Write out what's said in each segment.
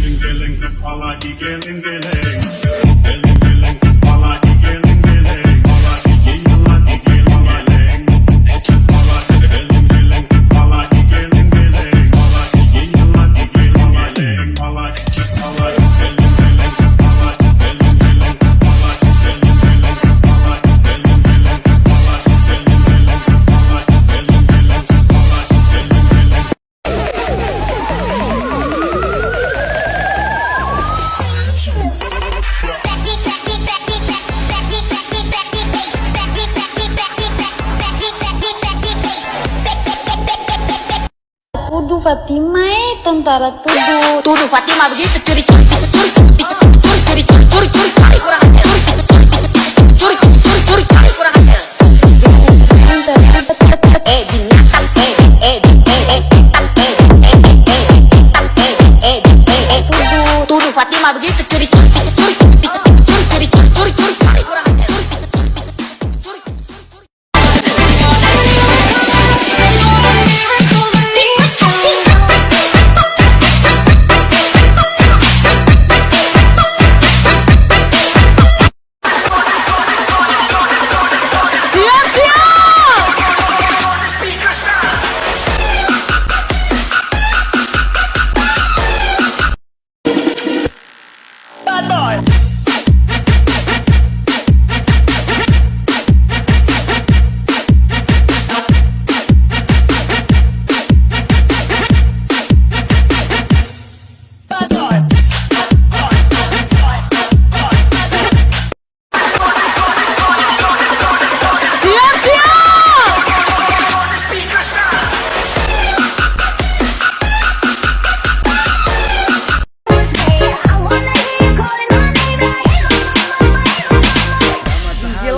Geleng-geleng kepala digeleng-geleng. Geleng-geleng kepala digeleng-geleng. Kepala digeleng-geleng. Kepala digeleng-geleng. Kepala digeleng-geleng. Kepala digeleng-geleng. Kepala digeleng-geleng. Kepala digeleng-geleng. Kepala digeleng-geleng. Kepala digeleng-geleng. Kepala digeleng-geleng. Kepala digeleng-geleng. Kepala digeleng-geleng. Tuduh Fatima, tentara tuduh. Tuduh Fatima begitu curi curi curi curi curi curi curi curi kurang ajar curi curi curi curi kurang ajar binatang tuduh Fatima begitu curi curi curi curi curi curi curi kurang ajar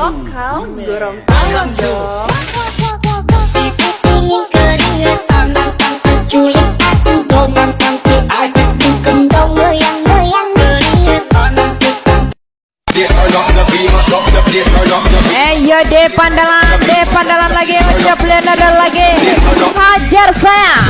Lokal, dorong tangan dong. Ingin keringetan tentang penculik aku goyang cantik ajak gendong goyang-goyang keringetan tentang. yo pandalan lagi, ucap lagi, hajar saya.